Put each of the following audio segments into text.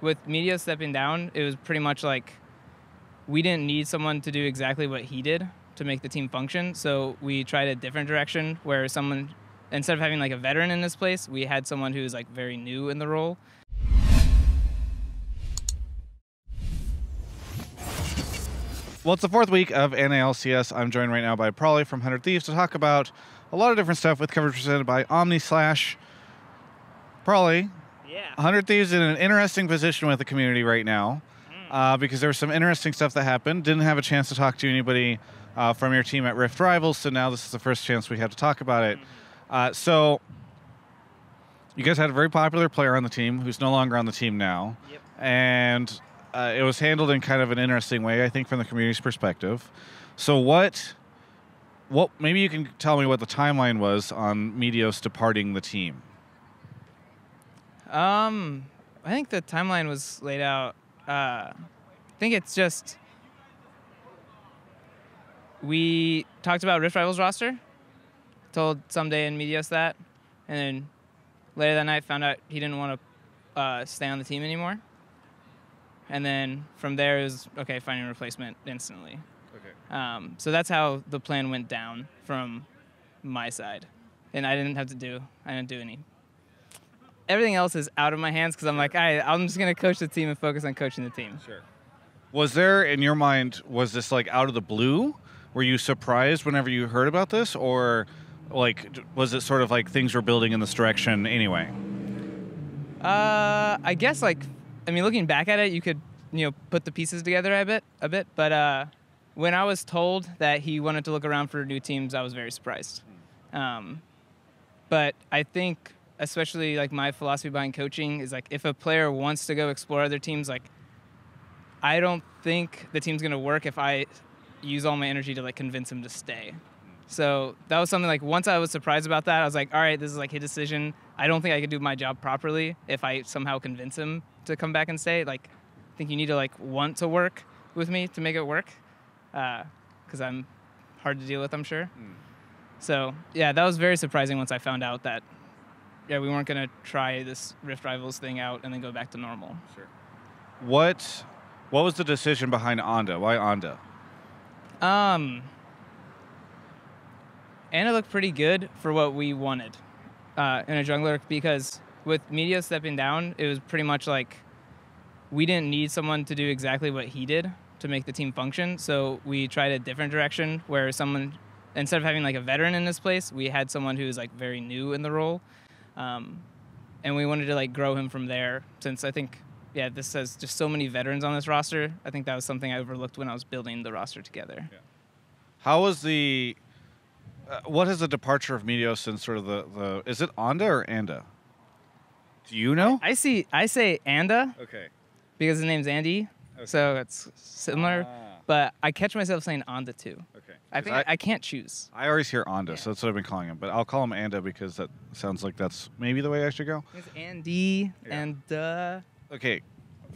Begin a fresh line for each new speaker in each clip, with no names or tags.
with Meteos stepping down, it was pretty much like we didn't need someone to do exactly what he did to make the team function. So we tried a different direction where someone, instead of having like a veteran in this place, we had someone who was like very new in the role.
Well, it's the fourth week of NALCS. I'm joined right now by Prolly from 100 Thieves to talk about a lot of different stuff with coverage presented by Omni/. Prolly,
Yeah.
100 Thieves in an interesting position with the community right now because there was some interesting stuff that happened. Didn't have a chance to talk to anybody from your team at Rift Rivals, so now this is the first chance we had to talk about it. So you guys had a very popular player on the team who's no longer on the team now.
Yep.
And it was handled in kind of an interesting way, I think, from the community's perspective. So what maybe you can tell me what the timeline was on Meteos departing the team.
I think the timeline was laid out. I think it's just we talked about Rift Rivals roster, told someday in Meteos that, and then later that night found out he didn't want to stay on the team anymore. And then from there it was, okay, finding a replacement instantly.
Okay.
So that's how the plan went down from my side. And I didn't do any. Everything else is out of my hands because I'm like, I'm just going to coach the team and focus on coaching the team.
Sure. Was there, in your mind, was this like out of the blue? Were you surprised whenever you heard about this? Or like, was it sort of like things were building in this direction anyway?
I guess looking back at it, you could, put the pieces together a bit. But when I was told that he wanted to look around for new teams, I was very surprised. But I think, especially like my philosophy behind coaching is like, if a player wants to go explore other teams, like I don't think the team's gonna work if I use all my energy to like convince him to stay. So that was something like once I was surprised about that, I was like, all right, this is like his decision. I don't think I could do my job properly if I somehow convince him to come back and stay. Like, I think you need to like want to work with me to make it work, because I'm hard to deal with, I'm sure. So yeah, that was very surprising once I found out that we weren't gonna try this Rift Rivals thing out and then go back to normal.
Sure. What was the decision behind Anda? Why Anda?
Anna looked pretty good for what we wanted in a jungler because with Meteos stepping down, it was pretty much like we didn't need someone to do exactly what he did to make the team function. So we tried a different direction where someone, instead of having like a veteran in this place, we had someone who was like very new in the role. And we wanted to like grow him from there since I think, this has just so many veterans on this roster. I think that was something I overlooked when I was building the roster together.
Yeah. How was the... what is the departure of Meteos and sort of the is it Anda or Anda? Do you know?
I say Anda.
Okay.
Because his name's Andy, okay. So it's similar. But I catch myself saying Anda too.
Okay.
I think I can't choose.
I always hear Anda, so that's what I've been calling him. But I'll call him Anda because that sounds like that's maybe the way I should go.
It's Andy and.
Okay.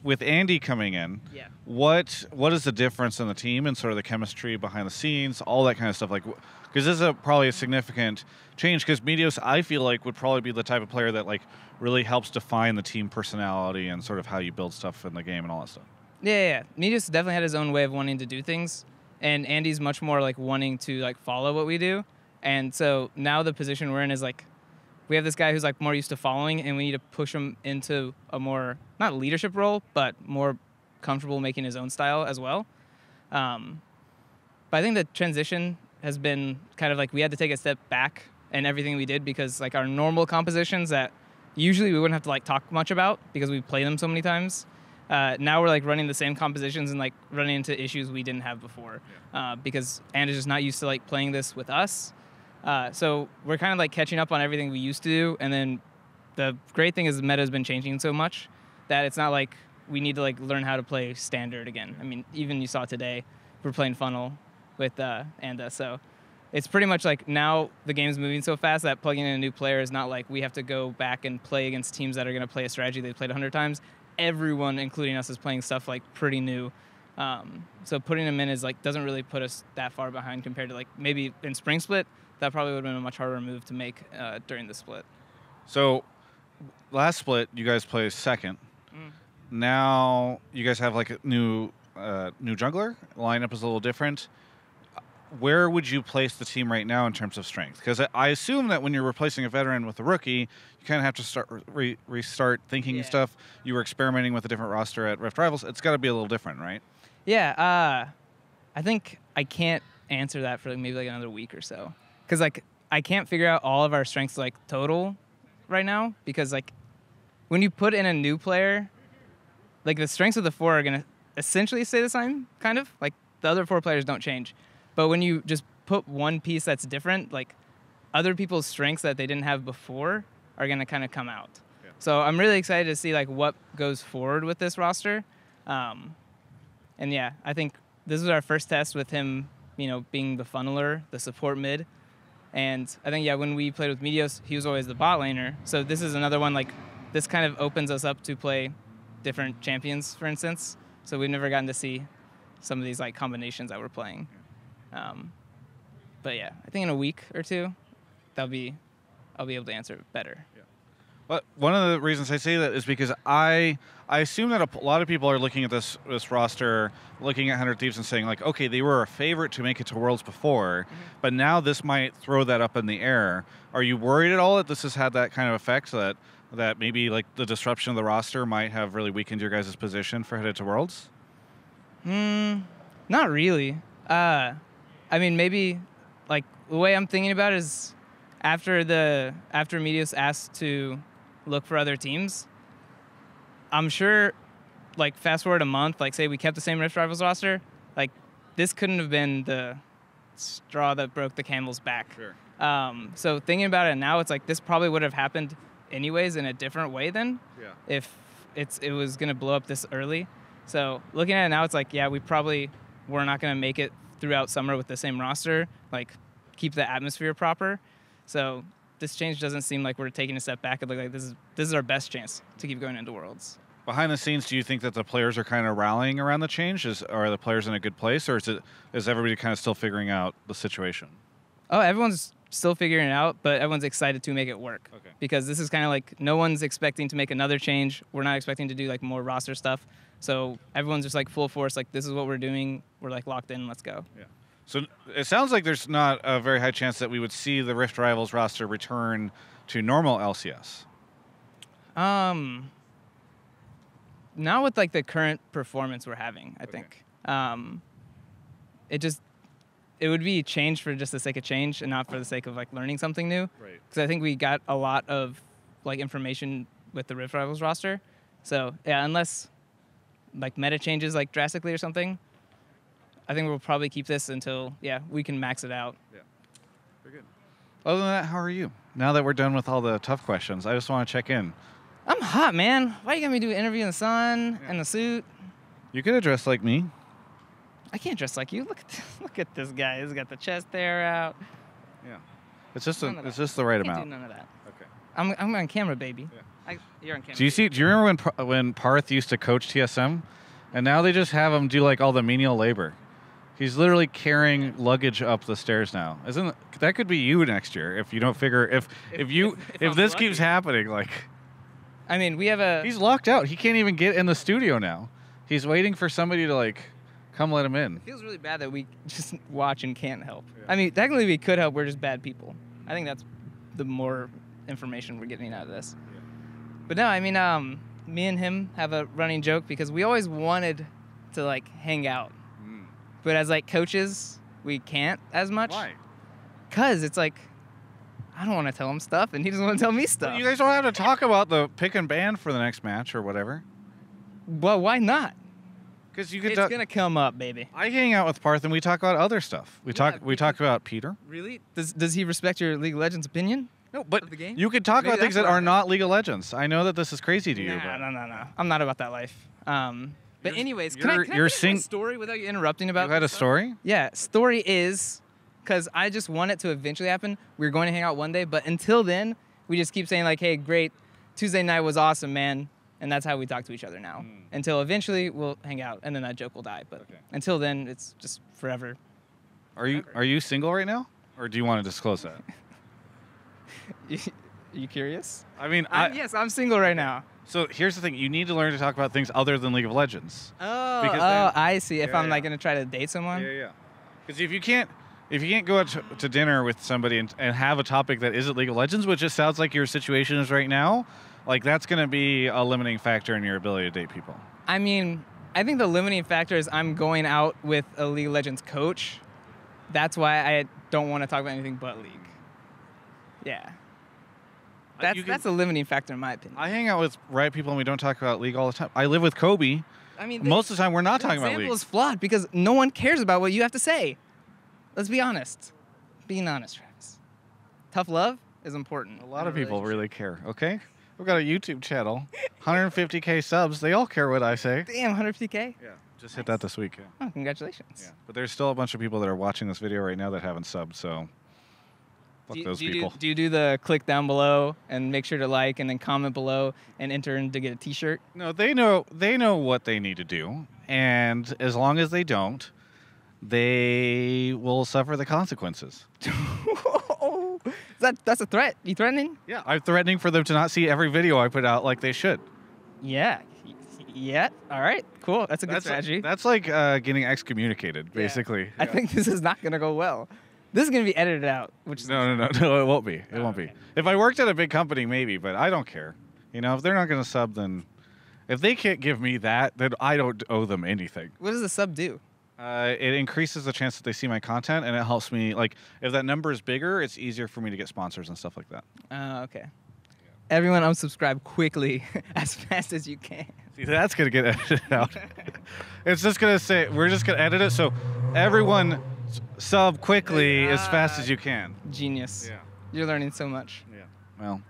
With Andy coming in, what is the difference in the team and sort of the chemistry behind the scenes, all that kind of stuff? Like, because this is probably a significant change. Because Meteos, I feel like, would probably be the type of player that like really helps define the team personality and sort of how you build stuff in the game and all that stuff.
Yeah. Meteos definitely had his own way of wanting to do things, and Andy's much more like wanting to like follow what we do. And so now the position we're in is like, we have this guy who's like more used to following, and we need to push him into a more, not leadership role, but more comfortable making his own style as well. But I think the transition has been kind of like we had to take a step back in everything we did because like our normal compositions that usually we wouldn't have to like talk much about because we play them so many times. Now we're like running the same compositions and like running into issues we didn't have before because Anna's just not used to like playing this with us. So we're kind of like catching up on everything we used to do, and then the great thing is the meta has been changing so much that it's not like we need to like learn how to play standard again. I mean, even you saw today, we're playing funnel with Anda, so it's pretty much like now the game's moving so fast that plugging in a new player is not like we have to go back and play against teams that are going to play a strategy they played 100 times. Everyone, including us, is playing stuff like pretty new. So putting them in is like doesn't really put us that far behind compared to like maybe in Spring Split. That probably would have been a much harder move to make during the split.
So last split, you guys placed second. now you guys have like a new jungler. Lineup is a little different. Where would you place the team right now in terms of strength? Because I assume that when you're replacing a veteran with a rookie, you kind of have to start restart thinking and stuff. You were experimenting with a different roster at Rift Rivals. It's got to be a little different, right?
Yeah. I think I can't answer that for like maybe like another week or so, because like I can't figure out all of our strengths like total right now, because like when you put in a new player, like the strengths of the 4 are gonna essentially stay the same, kind of like the other 4 players don't change. But when you just put one piece that's different, like other people's strengths that they didn't have before are going to kind of come out. Yeah. So I'm really excited to see like what goes forward with this roster. And yeah, I think this was our first test with him, being the funneler, the support mid. And I think, yeah, when we played with Meteos, he was always the bot laner. So this is another one, like this kind of opens us up to play different champions, for instance. So we've never gotten to see some of these like combinations that we're playing. But yeah, I think in a week or two, I'll be able to answer it better. Yeah.
But one of the reasons I say that is because I assume that a lot of people are looking at this roster, looking at 100 Thieves and saying like, okay, they were a favorite to make it to Worlds before, but now this might throw that up in the air. Are you worried at all that this has had that kind of effect, that maybe like the disruption of the roster might have really weakened your guys' position for headed to Worlds?
Not really. I mean, maybe, like, the way I'm thinking about it is after Meteos asked to look for other teams, I'm sure, like, fast forward a month, like, say we kept the same Rift Rivals roster, like, this couldn't have been the straw that broke the camel's back.
Sure.
So thinking about it now, it's like this probably would have happened anyways in a different way then, if it was going to blow up this early. So looking at it now, it's like, yeah, we're not going to make it throughout summer with the same roster, like keep the atmosphere proper. So this change doesn't seem like we're taking a step back. It looks like this is our best chance to keep going into Worlds.
Behind the scenes, do you think that the players are kind of rallying around the change? Are the players in a good place, or is everybody kind of still figuring out the situation?
Oh, everyone's still figuring it out, but everyone's excited to make it work. Okay. Because this is kind of like no one's expecting to make another change. We're not expecting to do like more roster stuff. So everyone's just like full force, like this is what we're doing. We're like locked in, let's go. Yeah.
So it sounds like there's not a very high chance that we would see the Rift Rivals roster return to normal LCS.
Not with like the current performance we're having, I think. It would be change for just the sake of change and not for the sake of like learning something new. Right. Because I think we got a lot of like information with the Rift Rivals roster. So yeah, unless like meta changes like drastically or something, I think we'll probably keep this until we can max it out. Yeah.
Very good. Other than that, how are you? Now that we're done with all the tough questions, I just want to check in.
I'm hot, man. Why you got me do an interview in the sun and a suit?
You could have dressed like me.
I can't dress like you. Look at this guy. He's got the chest hair out.
Yeah. It's just the right amount.
I can't do none of that. Okay. I'm on camera, baby. Yeah. You're on camera.
Do you remember when Parth used to coach TSM? And now they just have him do like all the menial labor. He's literally carrying luggage up the stairs now. That could be you next year if you don't figure if this keeps happening, like.
I mean,
he's locked out. He can't even get in the studio now. He's waiting for somebody to like come let him in.
It feels really bad that we just watch and can't help. Yeah. I mean, technically we could help. We're just bad people. I think that's the more information we're getting out of this. Yeah. But no, I mean, me and him have a running joke because we always wanted to like hang out. But as like coaches, we can't as much.
Why?
Because it's like, I don't want to tell him stuff, and he doesn't want to tell me stuff.
But you guys don't have to talk about the pick and ban for the next match or whatever.
Well, why not?
Because you could.
It's gonna come up, baby.
I hang out with Parth, and we talk about other stuff. We talk about Peter.
Really? Does he respect your League of Legends opinion?
No, but you could talk about things that are not League of Legends. I know that this is crazy to you. But
No. I'm not about that life. But anyways, can I finish my story without you interrupting about
You had a story?
Yeah, story is, because I just want it to eventually happen. We're going to hang out one day, but until then, we just keep saying like, hey, great, Tuesday night was awesome, man. And that's how we talk to each other now. Until eventually we'll hang out, and then that joke will die. But until then, it's just forever.
Are you single right now? Or do you want to disclose that?
Are you curious?
I mean,
yes, I'm single right now.
So here's the thing: you need to learn to talk about things other than League of Legends.
I see. If I'm like gonna try to date someone.
Yeah. Because if you can't go out to dinner with somebody and have a topic that isn't League of Legends, which just sounds like your situation is right now, like that's gonna be a limiting factor in your ability to date people.
I mean, I think the limiting factor is I'm going out with a League of Legends coach. That's why I don't want to talk about anything but League. Yeah. That's a limiting factor in my opinion.
I hang out with Riot people and we don't talk about League all the time. I live with Kobe.
I mean,
most of the time we're not talking about League.
The example is flawed because no one cares about what you have to say. Let's be honest. Being honest, Travis. Tough love is important.
A lot of people really care, okay? We've got a YouTube channel, 150K subs. They all care what I say.
Damn, 150K?
Yeah, just hit that this week. Yeah.
Oh, congratulations.
Yeah. But there's still a bunch of people that are watching this video right now that haven't subbed, so fuck those people.
Do you do the click down below and make sure to like and then comment below and enter in to get a t-shirt?
No, they know what they need to do, and as long as they don't, they will suffer the consequences.
That's a threat. You threatening?
Yeah, I'm threatening for them to not see every video I put out like they should.
Yeah. Yeah. All right. Cool. That's a good strategy.
That's like getting excommunicated, basically. Yeah.
I think this is not going to go well. This is going to be edited out. Which is
no, it won't be. It won't be. If I worked at a big company, maybe, but I don't care. You know, if they're not going to sub, then if they can't give me that, then I don't owe them anything.
What does a sub do?
It increases the chance that they see my content, and it helps me. Like, if that number is bigger, it's easier for me to get sponsors and stuff like that.
Okay. Yeah. Everyone unsubscribe quickly, as fast as you can.
See, that's going to get edited out. It's just going to say, we're just going to edit it, so everyone sub quickly as fast as you can.
Genius. Yeah. You're learning so much.
Yeah. Well,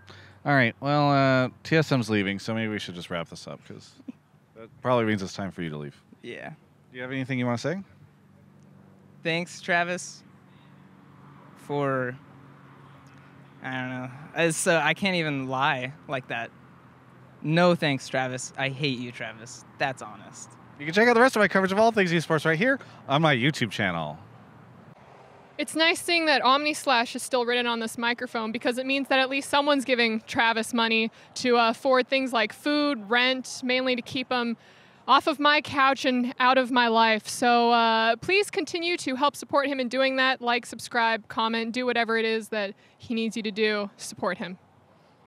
all right. Well, TSM's leaving, so maybe we should just wrap this up, because that probably means it's time for you to leave.
Yeah.
Do you have anything you want to say?
Thanks, Travis, for, I don't know. I can't even lie like that. No thanks, Travis. I hate you, Travis. That's honest.
You can check out the rest of my coverage of all things esports right here on my YouTube channel.
It's nice seeing that Omnislash is still written on this microphone because it means that at least someone's giving Travis money to afford things like food, rent, mainly to keep him off of my couch and out of my life. So please continue to help support him in doing that. Like, subscribe, comment, do whatever it is that he needs you to do. Support him.